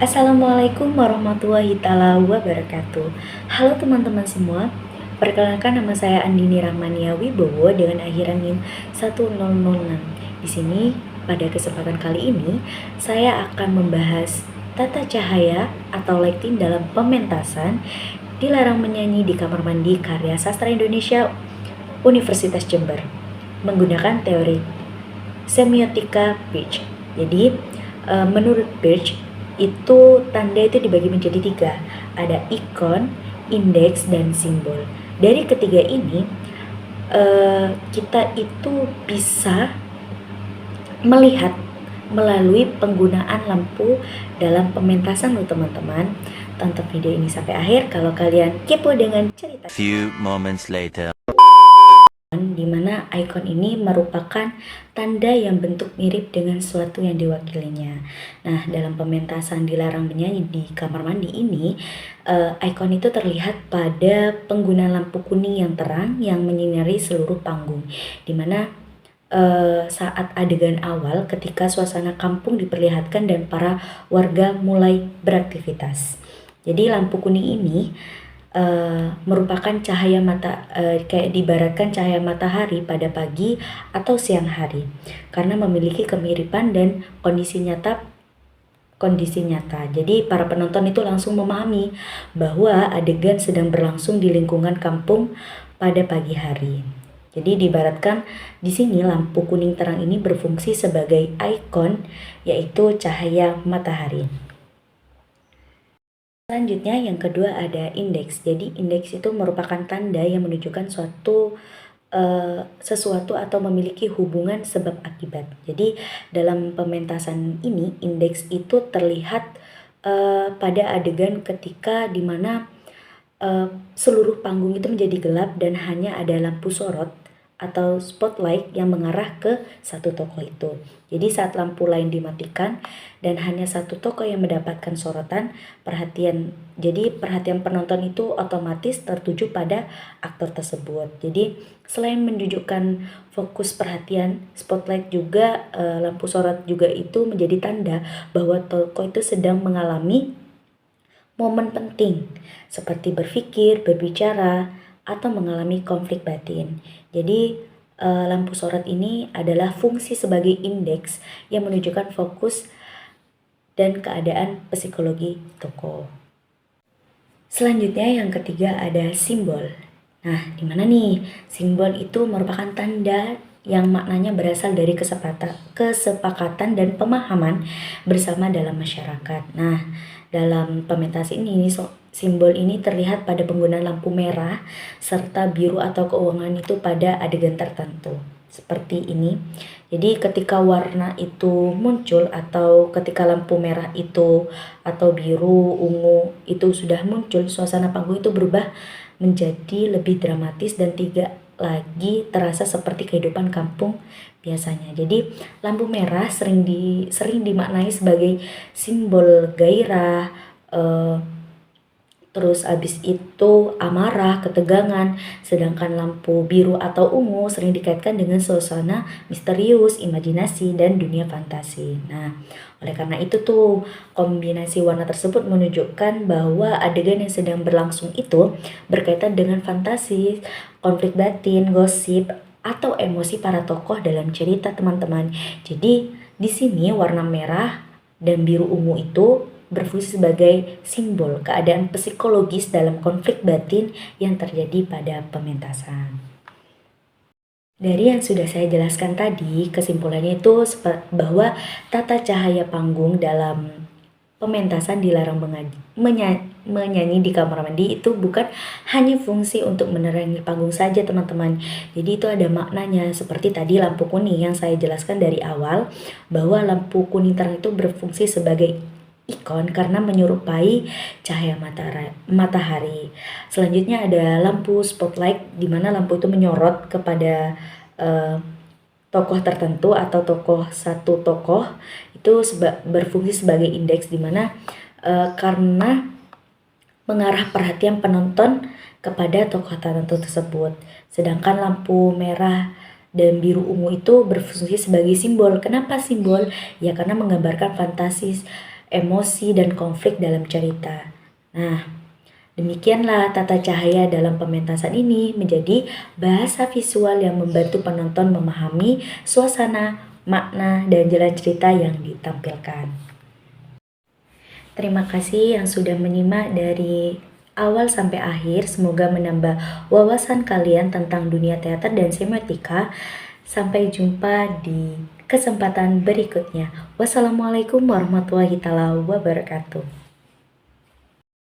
Assalamualaikum warahmatullahi taala wabarakatuh. Halo teman-teman semua. Perkenalkan, nama saya Andini Rahmania Wibowo dengan akhiran NIM 1006. Di sini pada kesempatan kali ini saya akan membahas tata cahaya atau lighting dalam pementasan Dilarang Menyanyi di Kamar Mandi karya sastra Indonesia Universitas Jember menggunakan teori semiotika Peirce. Jadi menurut Peirce itu tanda itu dibagi menjadi 3, ada ikon, indeks, dan simbol. Dari ketiga ini kita itu bisa melihat melalui penggunaan lampu dalam pementasan loh teman-teman. Tonton video ini sampai akhir kalau kalian kepo dengan cerita. Few moments later. Di mana ikon ini merupakan tanda yang bentuk mirip dengan sesuatu yang diwakilinya. Nah, dalam pementasan Dilarang Menyanyi di Kamar Mandi ini, ikon itu terlihat pada penggunaan lampu kuning yang terang yang menyinari seluruh panggung, di mana saat adegan awal ketika suasana kampung diperlihatkan dan para warga mulai beraktivitas. Jadi lampu kuning ini merupakan cahaya kayak diibaratkan cahaya matahari pada pagi atau siang hari, karena memiliki kemiripan dan kondisi nyata. Jadi para penonton itu langsung memahami bahwa adegan sedang berlangsung di lingkungan kampung pada pagi hari. Jadi diibaratkan di sini lampu kuning terang ini berfungsi sebagai ikon, yaitu cahaya matahari. Selanjutnya yang kedua ada indeks. Jadi indeks itu merupakan tanda yang menunjukkan sesuatu atau memiliki hubungan sebab akibat. Jadi dalam pementasan ini indeks itu terlihat pada adegan ketika dimana seluruh panggung itu menjadi gelap dan hanya ada lampu sorot atau spotlight yang mengarah ke satu tokoh itu. Jadi saat lampu lain dimatikan dan hanya satu tokoh yang mendapatkan sorotan, perhatian penonton itu otomatis tertuju pada aktor tersebut. Jadi selain menunjukkan fokus perhatian, spotlight juga lampu sorot juga itu menjadi tanda bahwa tokoh itu sedang mengalami momen penting seperti berpikir, berbicara, atau mengalami konflik batin. Jadi lampu sorot ini adalah fungsi sebagai indeks yang menunjukkan fokus dan keadaan psikologi tokoh. Selanjutnya yang ketiga ada simbol. Nah, di mana nih? Simbol itu merupakan tanda yang maknanya berasal dari kesepakatan dan pemahaman bersama dalam masyarakat. Nah, dalam pementasan ini simbol ini terlihat pada penggunaan lampu merah serta biru atau keuangan itu pada adegan tertentu. Seperti ini. Jadi ketika warna itu muncul atau ketika lampu merah itu atau biru, ungu itu sudah muncul, suasana panggung itu berubah menjadi lebih dramatis dan tidak lagi terasa seperti kehidupan kampung biasanya. Jadi lampu merah sering dimaknai sebagai simbol gairah, terus abis itu amarah, ketegangan, sedangkan lampu biru atau ungu sering dikaitkan dengan suasana misterius, imajinasi, dan dunia fantasi. Nah, oleh karena itu tuh kombinasi warna tersebut menunjukkan bahwa adegan yang sedang berlangsung itu berkaitan dengan fantasi, konflik batin, gosip, atau emosi para tokoh dalam cerita teman-teman. Jadi di sini warna merah dan biru ungu itu berfungsi sebagai simbol keadaan psikologis dalam konflik batin yang terjadi pada pementasan. Dari yang sudah saya jelaskan tadi, kesimpulannya itu bahwa tata cahaya panggung dalam pementasan Dilarang Menyanyi di Kamar Mandi itu bukan hanya fungsi untuk menerangi panggung saja teman-teman. Jadi itu ada maknanya, seperti tadi lampu kuning yang saya jelaskan dari awal, bahwa lampu kuning terang itu berfungsi sebagai ikon karena menyerupai cahaya matahari. Selanjutnya ada lampu spotlight, di mana lampu itu menyorot kepada tokoh tertentu atau satu tokoh itu berfungsi sebagai indeks, di mana karena mengarah perhatian penonton kepada tokoh tertentu tersebut. Sedangkan lampu merah dan biru ungu itu berfungsi sebagai simbol. Kenapa simbol? Ya karena menggambarkan fantasi, emosi, dan konflik dalam cerita. Nah, demikianlah tata cahaya dalam pementasan ini menjadi bahasa visual yang membantu penonton memahami suasana, makna, dan jalan cerita yang ditampilkan. Terima kasih yang sudah menyimak dari awal sampai akhir. Semoga menambah wawasan kalian tentang dunia teater dan semiotika. Sampai jumpa di kesempatan berikutnya. Wassalamualaikum warahmatullahi wabarakatuh.